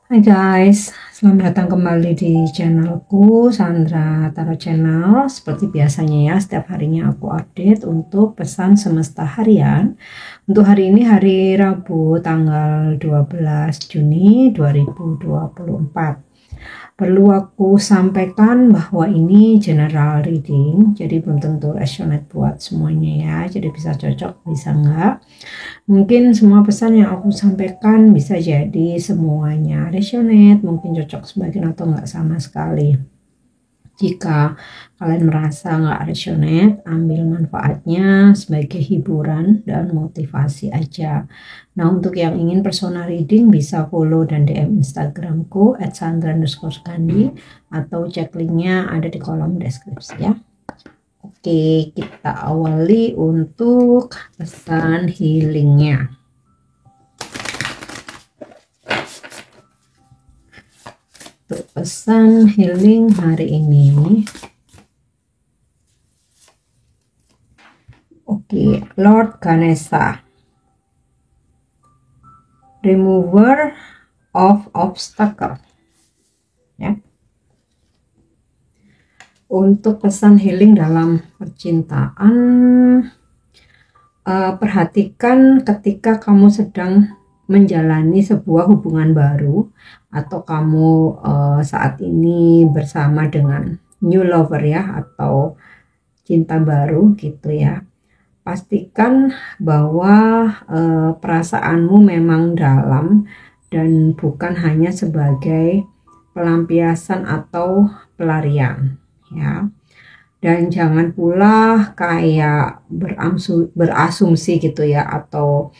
Hai guys, selamat datang kembali di channelku Sandra Tarot Channel. Seperti biasanya ya, setiap harinya aku update untuk pesan semesta harian. Untuk hari ini hari Rabu tanggal 12 Juni 2024. Perlu aku sampaikan bahwa ini general reading, jadi belum tentu resonate buat semuanya ya. Jadi bisa cocok, bisa enggak. Mungkin semua pesan yang aku sampaikan bisa jadi semuanya resonate, mungkin cocok sebagian atau enggak sama sekali. Jika kalian merasa nggak resonate, ambil manfaatnya sebagai hiburan dan motivasi aja. Nah, untuk yang ingin personal reading bisa follow dan DM Instagramku @sandra_kandi atau cek linknya ada di kolom deskripsi ya. Oke, kita awali untuk pesan healingnya. Untuk pesan healing hari ini, oke, Lord Ganesha, remover of obstacle ya. Untuk pesan healing dalam percintaan, perhatikan ketika kamu sedang menjalani sebuah hubungan baru atau kamu saat ini bersama dengan new lover ya, atau cinta baru gitu ya. Pastikan bahwa perasaanmu memang dalam dan bukan hanya sebagai pelampiasan atau pelarian ya. Dan jangan pula kayak berasumsi gitu ya, atau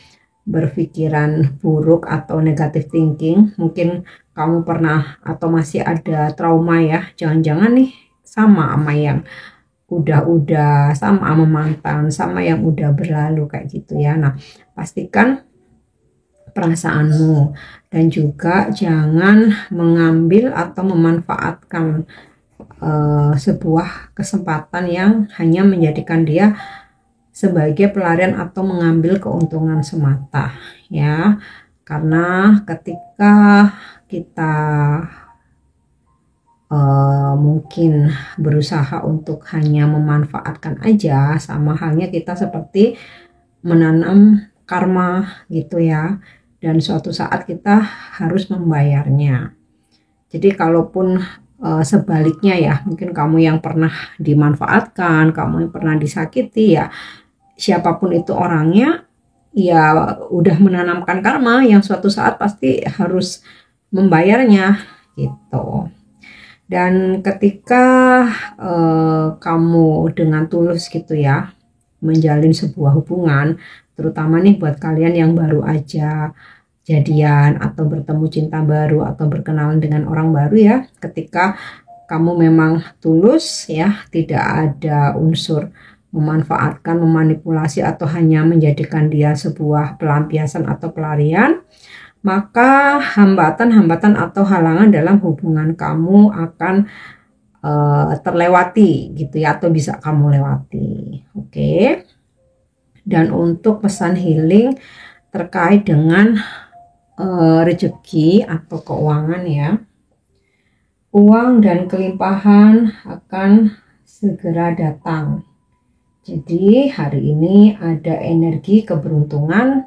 berpikiran buruk atau negative thinking. Mungkin kamu pernah atau masih ada trauma ya, jangan-jangan nih sama yang udah sama mantan, sama yang udah berlalu kayak gitu ya. Nah, pastikan perasaanmu dan juga jangan mengambil atau memanfaatkan sebuah kesempatan yang hanya menjadikan dia sebagai pelarian atau mengambil keuntungan semata ya. Karena ketika kita mungkin berusaha untuk hanya memanfaatkan aja, sama halnya kita seperti menanam karma gitu ya, dan suatu saat kita harus membayarnya. Jadi kalaupun sebaliknya ya, mungkin kamu yang pernah dimanfaatkan, kamu yang pernah disakiti ya, siapapun itu orangnya ya udah menanamkan karma yang suatu saat pasti harus membayarnya gitu. Dan ketika kamu dengan tulus gitu ya menjalin sebuah hubungan, terutama nih buat kalian yang baru aja jadian atau bertemu cinta baru atau berkenalan dengan orang baru ya, ketika kamu memang tulus ya, tidak ada unsur memanfaatkan, memanipulasi atau hanya menjadikan dia sebuah pelampiasan atau pelarian, maka hambatan-hambatan atau halangan dalam hubungan kamu akan terlewati gitu ya, atau bisa kamu lewati. Oke. Dan untuk pesan healing terkait dengan rezeki atau keuangan ya, uang dan kelimpahan akan segera datang. Jadi hari ini ada energi keberuntungan,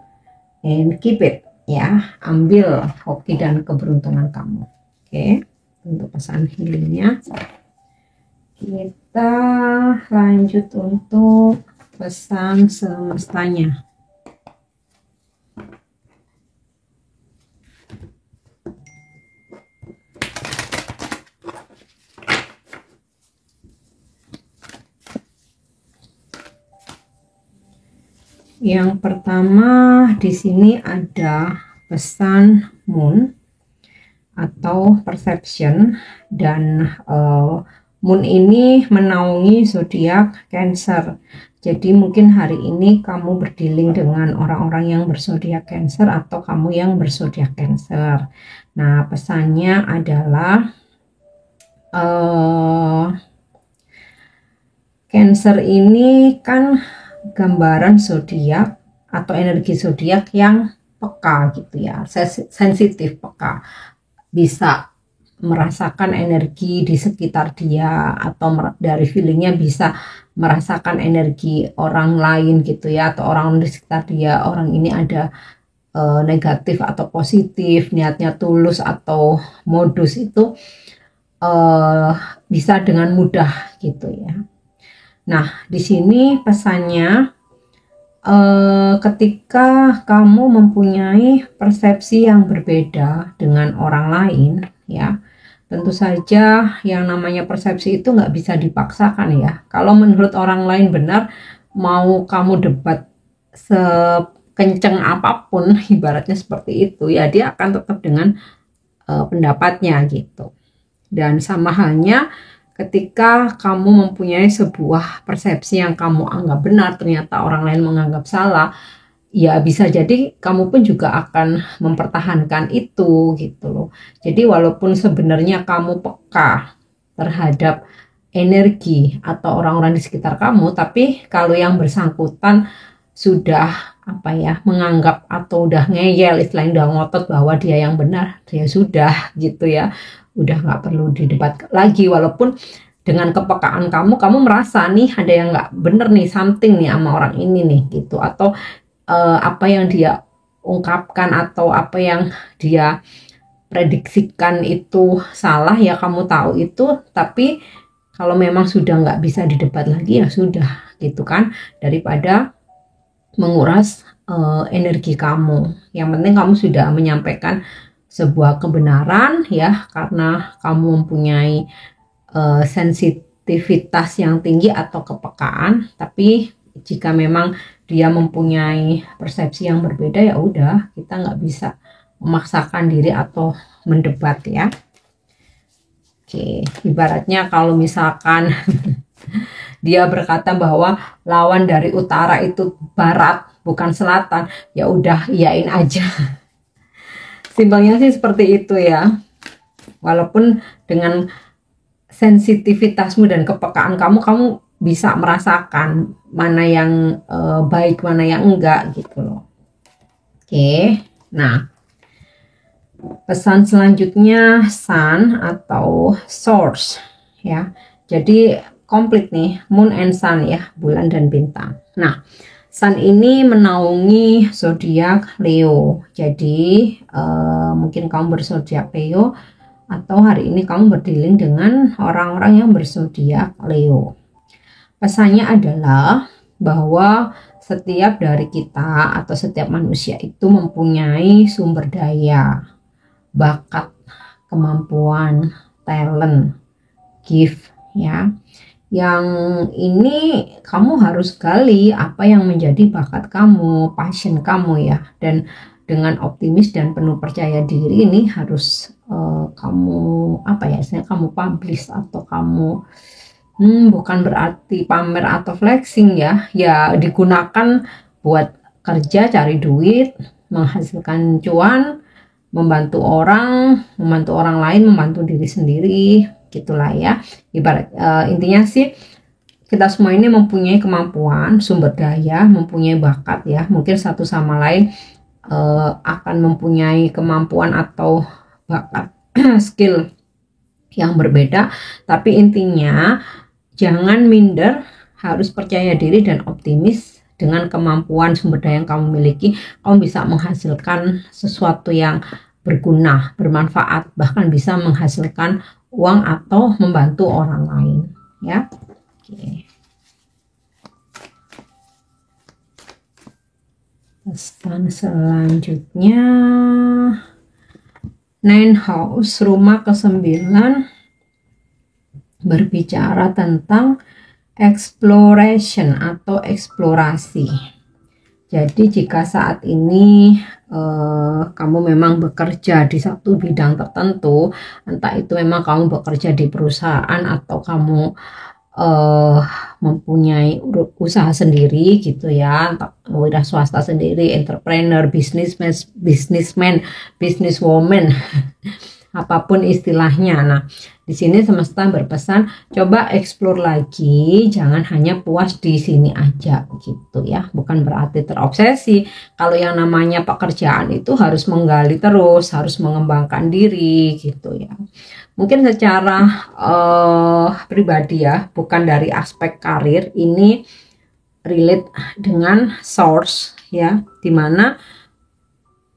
and keep it ya, ambil hoki dan keberuntungan kamu. Oke, untuk pesan healingnya kita lanjut untuk pesan semestanya. Yang pertama di sini ada pesan moon atau perception, dan moon ini menaungi zodiak Cancer. Jadi mungkin hari ini kamu berdealing dengan orang-orang yang berzodiak Cancer atau kamu yang berzodiak Cancer. Nah, pesannya adalah Cancer ini kan gambaran zodiak atau energi zodiak yang peka gitu ya, sensitif, peka. bisa merasakan energi di sekitar dia, atau dari feelingnya bisa merasakan energi orang lain gitu ya, atau orang di sekitar dia, orang ini ada negatif atau positif, niatnya tulus atau modus, itu bisa dengan mudah gitu ya. Nah, di sini pesannya, ketika kamu mempunyai persepsi yang berbeda dengan orang lain ya, tentu saja yang namanya persepsi itu nggak bisa dipaksakan ya. Kalau menurut orang lain benar, mau kamu debat sekenceng apapun, ibaratnya seperti itu ya, dia akan tetap dengan pendapatnya gitu. Dan sama halnya ketika kamu mempunyai sebuah persepsi yang kamu anggap benar, ternyata orang lain menganggap salah, ya bisa jadi kamu pun juga akan mempertahankan itu gitu loh. Jadi walaupun sebenarnya kamu peka terhadap energi atau orang-orang di sekitar kamu, tapi kalau yang bersangkutan sudah menganggap atau udah ngeyel, istilahnya udah ngotot bahwa dia yang benar, ya sudah gitu ya, udah nggak perlu didebat lagi. Walaupun dengan kepekaan kamu merasa nih ada yang nggak bener nih, something nih sama orang ini nih gitu, atau apa yang dia ungkapkan atau apa yang dia prediksikan itu salah ya, kamu tahu itu, tapi kalau memang sudah nggak bisa didebat lagi ya sudah gitu kan, daripada menguras energi kamu. Yang penting kamu sudah menyampaikan sebuah kebenaran ya, karena kamu mempunyai sensitivitas yang tinggi atau kepekaan. Tapi jika memang dia mempunyai persepsi yang berbeda, ya udah, kita nggak bisa memaksakan diri atau mendebat ya. Oke, ibaratnya kalau misalkan dia berkata bahwa lawan dari utara itu barat bukan selatan, ya udah iyain aja. Simpelnya sih seperti itu ya. Walaupun dengan sensitivitasmu dan kepekaan kamu bisa merasakan mana yang baik, mana yang enggak gitu loh. Oke, nah pesan selanjutnya sun atau source ya. Jadi komplit nih, moon and sun ya, bulan dan bintang. Nah, sun ini menaungi zodiak Leo. Jadi mungkin kamu berzodiak Leo, atau hari ini kamu berdealing dengan orang-orang yang berzodiak Leo. Pesannya adalah bahwa setiap dari kita atau setiap manusia itu mempunyai sumber daya, bakat, kemampuan, talent, gift ya. Yang ini kamu harus gali apa yang menjadi bakat kamu, passion kamu ya. Dan dengan optimis dan penuh percaya diri ini harus kamu kamu publish, atau kamu bukan berarti pamer atau flexing ya. Ya digunakan buat kerja, cari duit, menghasilkan cuan, membantu orang lain, membantu diri sendiri, gitulah ya. Ibarat intinya sih, kita semua ini mempunyai kemampuan, sumber daya, mempunyai bakat ya. Mungkin satu sama lain akan mempunyai kemampuan atau bakat skill yang berbeda, tapi intinya jangan minder, harus percaya diri dan optimis. Dengan kemampuan sumber daya yang kamu miliki, kamu bisa menghasilkan sesuatu yang berguna, bermanfaat, bahkan bisa menghasilkan uang atau membantu orang lain ya. Oke. Pesan selanjutnya, 9 house, rumah ke-9, berbicara tentang exploration atau eksplorasi. Jadi jika saat ini kamu memang bekerja di satu bidang tertentu, entah itu memang kamu bekerja di perusahaan atau kamu mempunyai usaha sendiri gitu ya, entah wira swasta sendiri, entrepreneur, businessman, businesswoman apapun istilahnya. Nah, di sini semesta berpesan coba explore lagi, jangan hanya puas di sini aja gitu ya. Bukan berarti terobsesi. Kalau yang namanya pekerjaan itu harus menggali terus, harus mengembangkan diri gitu ya. Mungkin secara pribadi ya, bukan dari aspek karir, ini relate dengan source ya, dimana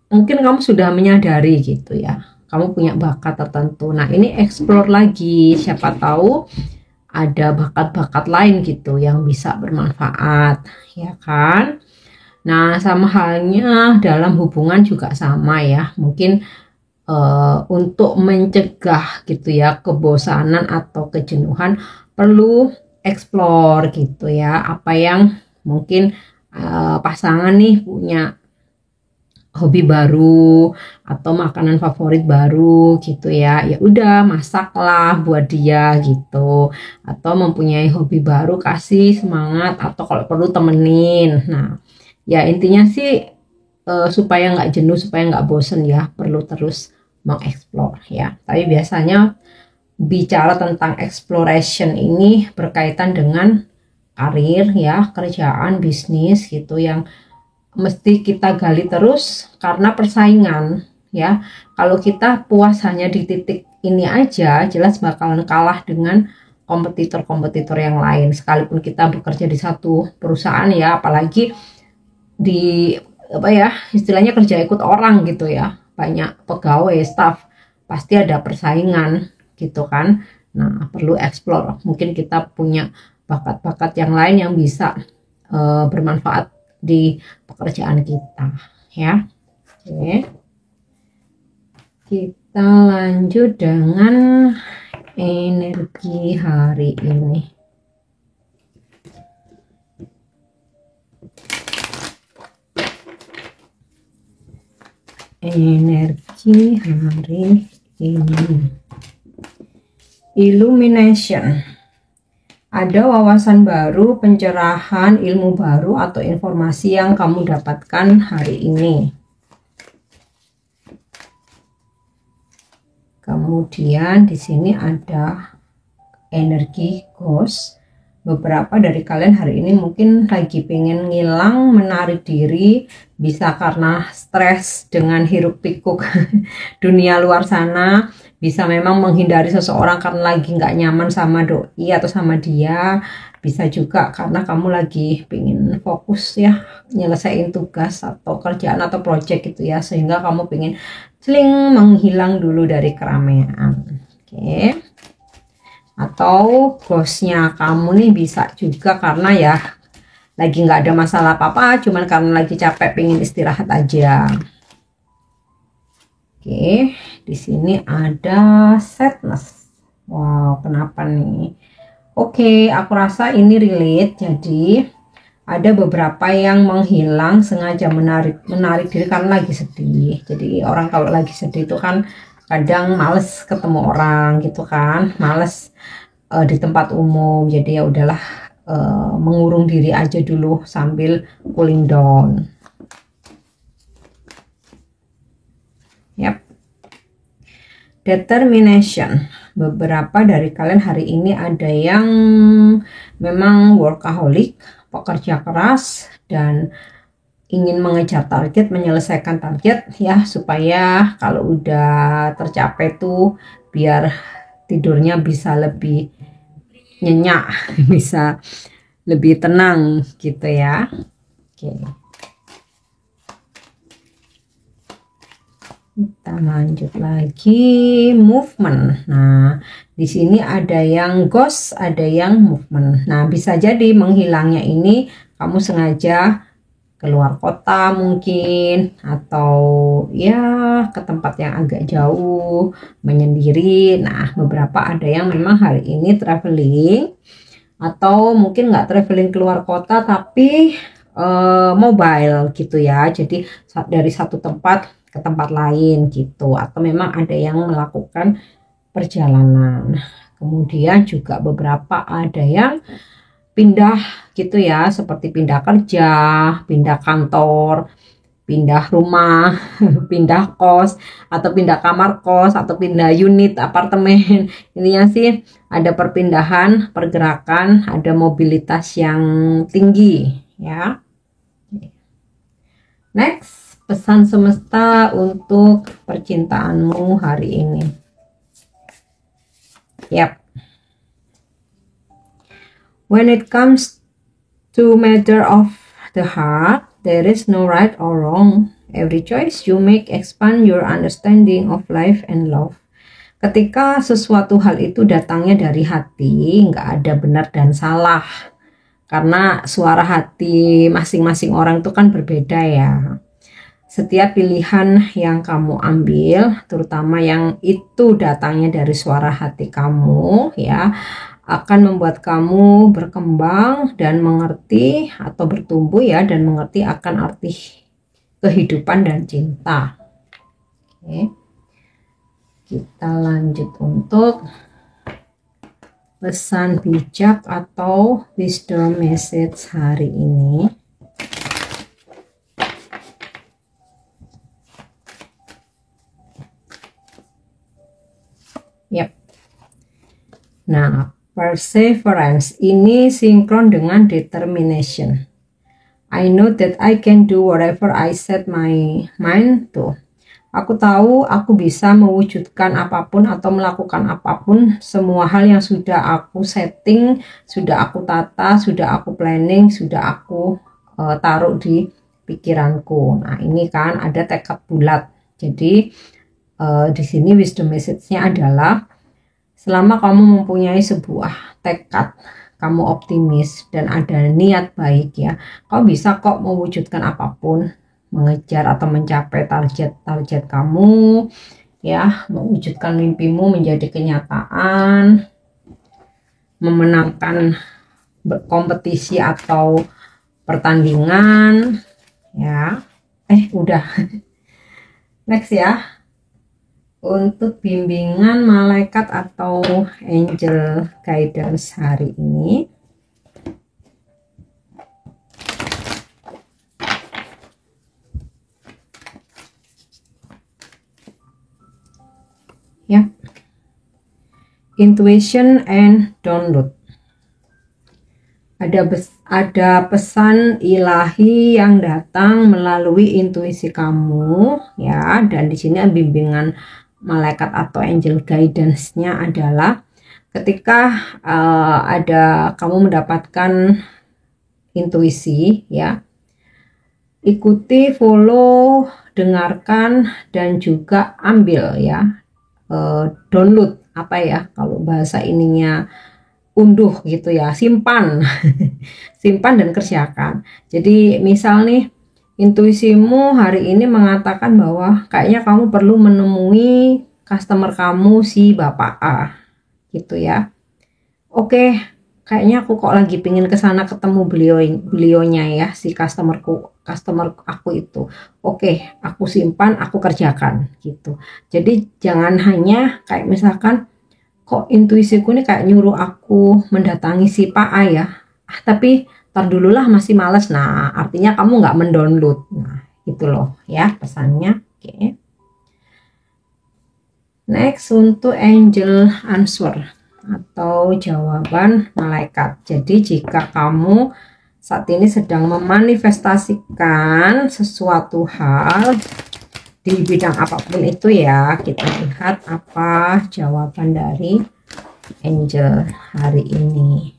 mungkin kamu sudah menyadari gitu ya, kamu punya bakat tertentu. Nah, ini explore lagi, siapa tahu ada bakat-bakat lain gitu yang bisa bermanfaat ya kan. Nah, sama halnya dalam hubungan juga sama ya, mungkin untuk mencegah gitu ya kebosanan atau kejenuhan perlu explore gitu ya, apa yang mungkin pasangan nih punya hobi baru atau makanan favorit baru gitu ya, ya udah masaklah buat dia gitu, atau mempunyai hobi baru kasih semangat atau kalau perlu temenin. Nah ya intinya sih supaya nggak jenuh, supaya nggak bosen ya, perlu terus mengeksplor ya. Tapi biasanya bicara tentang exploration ini berkaitan dengan karir ya, kerjaan, bisnis gitu yang mesti kita gali terus karena persaingan ya. Kalau kita puas hanya di titik ini aja, jelas bakalan kalah dengan kompetitor-kompetitor yang lain. Sekalipun kita bekerja di satu perusahaan ya, apalagi di apa ya, istilahnya kerja ikut orang gitu ya, banyak pegawai, staff, pasti ada persaingan gitu kan. Nah, perlu explore. Mungkin kita punya bakat-bakat yang lain yang bisa bermanfaat di pekerjaan kita ya. Oke. Kita lanjut dengan energi hari ini. Energi hari ini. Illumination. Ada wawasan baru, pencerahan, ilmu baru atau informasi yang kamu dapatkan hari ini. Kemudian di sini ada energi ghost. Beberapa dari kalian hari ini mungkin lagi pengen ngilang, menarik diri, bisa karena stres dengan hiruk pikuk dunia luar sana, bisa memang menghindari seseorang karena lagi nggak nyaman sama doi atau sama dia, bisa juga karena kamu lagi pengen fokus ya, nyelesain tugas atau kerjaan atau project gitu ya, sehingga kamu pengen seling menghilang dulu dari keramaian. Oke. Atau ghostnya kamu nih bisa juga karena ya lagi nggak ada masalah apa-apa, cuman karena lagi capek pengen istirahat aja. Oke, di sini ada sadness. Wow, kenapa nih? Oke, aku rasa ini relate. Jadi ada beberapa yang menghilang sengaja menarik diri karena lagi sedih. Jadi orang kalau lagi sedih itu kan kadang males ketemu orang gitu kan, males di tempat umum, jadi ya udahlah mengurung diri aja dulu sambil cooling down. Yap. Determination. Beberapa dari kalian hari ini ada yang memang workaholic, pekerja keras dan ingin mengejar target, menyelesaikan target ya, supaya kalau udah tercapai tuh biar tidurnya bisa lebih nyenyak, bisa lebih tenang gitu ya. Oke. Kita lanjut lagi movement. Nah, di sini ada yang ghost, ada yang movement. Nah, bisa jadi menghilangnya ini kamu sengaja keluar kota mungkin, atau ya ke tempat yang agak jauh, menyendiri. Nah, beberapa ada yang memang hari ini traveling, atau mungkin nggak traveling keluar kota tapi mobile gitu ya, jadi dari satu tempat ke tempat lain gitu, atau memang ada yang melakukan perjalanan. Kemudian juga beberapa ada yang pindah gitu ya, seperti pindah kerja, pindah kantor, pindah rumah, pindah kos, atau pindah kamar kos, atau pindah unit apartemen. Intinya sih ada perpindahan, pergerakan, ada mobilitas yang tinggi ya. Next, pesan semesta untuk percintaanmu hari ini. Yap. When it comes to matter of the heart, there is no right or wrong. Every choice you make expand your understanding of life and love. Ketika sesuatu hal itu datangnya dari hati, nggak ada benar dan salah. Karena suara hati masing-masing orang itu kan berbeda ya. Setiap pilihan yang kamu ambil, terutama yang itu datangnya dari suara hati kamu ya, akan membuat kamu berkembang dan mengerti atau bertumbuh ya, dan mengerti akan arti kehidupan dan cinta. Oke. Kita lanjut untuk pesan bijak atau wisdom message hari ini. Yap. Nah, perseverance ini sinkron dengan determination. I know that I can do whatever I set my mind to. Aku tahu aku bisa mewujudkan apapun atau melakukan apapun, semua hal yang sudah aku setting, sudah aku tata, sudah aku planning, sudah aku taruh di pikiranku. Nah, ini kan ada tekad bulat. Jadi di sini wisdom message-nya adalah selama kamu mempunyai sebuah tekad, kamu optimis dan ada niat baik ya, kamu bisa kok mewujudkan apapun, mengejar atau mencapai target kamu ya, mewujudkan mimpimu menjadi kenyataan, memenangkan kompetisi atau pertandingan ya. Udah. Next ya. Untuk bimbingan malaikat atau angel guidance hari ini. Ya. Intuition and download. Ada pesan ilahi yang datang melalui intuisi kamu ya, dan di sini bimbingan malaikat atau angel guidance-nya adalah ketika ada kamu mendapatkan intuisi ya, ikuti, follow, dengarkan dan juga ambil ya, download apa ya kalau bahasa ininya, unduh gitu ya, simpan simpan dan kerjakan. Jadi misal nih intuisimu hari ini mengatakan bahwa kayaknya kamu perlu menemui customer kamu si Bapak A gitu ya. Oke, kayaknya aku kok lagi pingin ke sana ketemu beliaunya ya, si customer aku itu. Oke, aku simpan, aku kerjakan gitu. Jadi jangan hanya kayak misalkan kok intuisiku ini kayak nyuruh aku mendatangi si Pak A ya, tapi tar dulu lah masih males. Nah, artinya kamu nggak mendownload. Nah, itu loh ya pesannya. Oke. Next, untuk angel answer atau jawaban malaikat. Jadi jika kamu saat ini sedang memanifestasikan sesuatu hal di bidang apapun itu ya, kita lihat apa jawaban dari angel hari ini.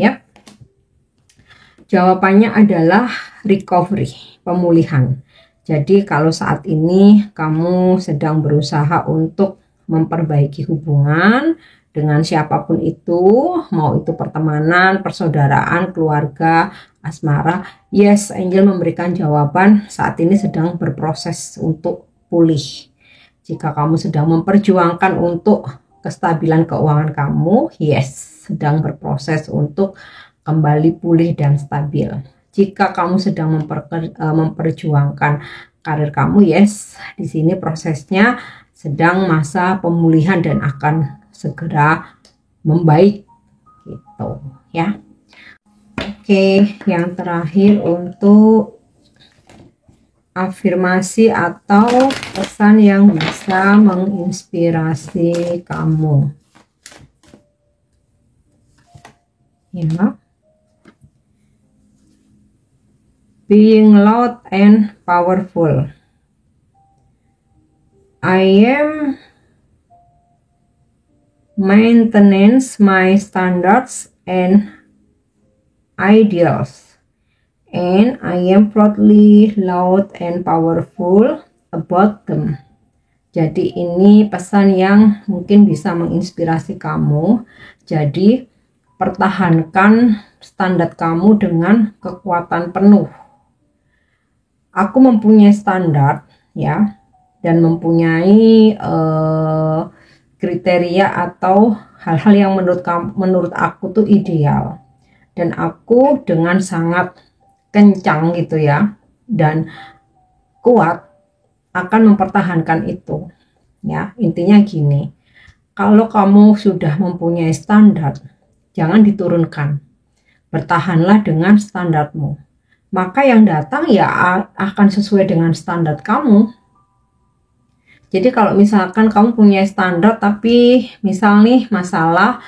Yap. Jawabannya adalah recovery, pemulihan. Jadi kalau saat ini kamu sedang berusaha untuk memperbaiki hubungan dengan siapapun itu, mau itu pertemanan, persaudaraan, keluarga, asmara, yes, angel memberikan jawaban saat ini sedang berproses untuk pulih. Jika kamu sedang memperjuangkan untuk kestabilan keuangan kamu, yes, sedang berproses untuk kembali pulih dan stabil. Jika kamu sedang memperjuangkan karir kamu, yes, di sini prosesnya sedang masa pemulihan dan akan segera membaik gitu ya. Oke, yang terakhir untuk afirmasi atau pesan yang bisa menginspirasi kamu. Ya. Being loud and powerful. I am maintenance my standards and ideals, and I am proudly loud and powerful about them. Jadi ini pesan yang mungkin bisa menginspirasi kamu. Jadi pertahankan standar kamu dengan kekuatan penuh. Aku mempunyai standar ya, dan mempunyai kriteria atau hal-hal yang menurut aku tuh ideal, dan aku dengan sangat kencang gitu ya dan kuat akan mempertahankan itu ya. Intinya gini, kalau kamu sudah mempunyai standar, jangan diturunkan, bertahanlah dengan standarmu, maka yang datang ya akan sesuai dengan standar kamu. Jadi kalau misalkan kamu punya standar tapi misal nih masalah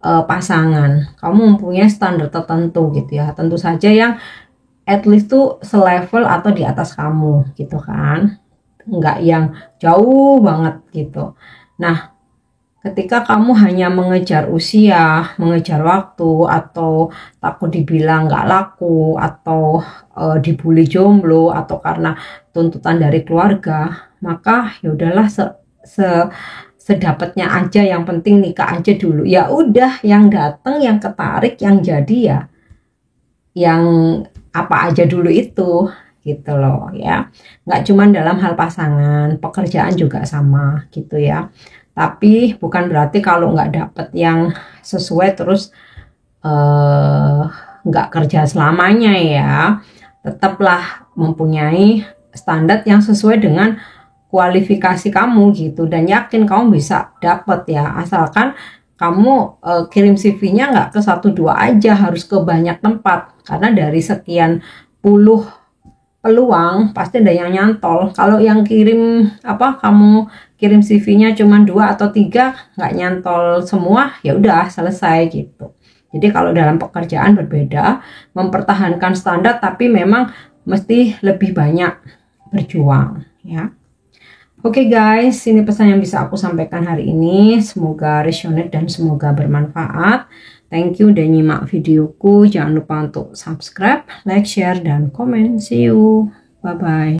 pasangan, kamu mempunyai standar tertentu gitu ya, tentu saja yang at least tuh selevel atau di atas kamu gitu kan, nggak yang jauh banget gitu. Nah, ketika kamu hanya mengejar usia, mengejar waktu, atau takut dibilang nggak laku, atau dibully jomblo, atau karena tuntutan dari keluarga, maka ya udahlah sedapatnya aja, yang penting nikah aja dulu. Ya udah, yang datang, yang ketarik, yang jadi ya yang apa aja dulu itu gitu loh ya. Nggak cuma dalam hal pasangan, pekerjaan juga sama gitu ya. Tapi bukan berarti kalau nggak dapet yang sesuai terus nggak kerja selamanya ya. Tetaplah mempunyai standar yang sesuai dengan kualifikasi kamu gitu, dan yakin kamu bisa dapet ya, asalkan kamu kirim CV-nya nggak ke 1-2 aja, harus ke banyak tempat, karena dari sekian puluh peluang pasti ada yang nyantol. Kalau yang kamu kirim CV-nya cuma 2 atau 3, nggak nyantol semua, ya udah selesai gitu. Jadi kalau dalam pekerjaan berbeda, mempertahankan standar tapi memang mesti lebih banyak berjuang ya. Oke guys, ini pesan yang bisa aku sampaikan hari ini. Semoga resonate dan semoga bermanfaat. Thank you udah nyimak videoku. Jangan lupa untuk subscribe, like, share, dan komen. See you. Bye-bye.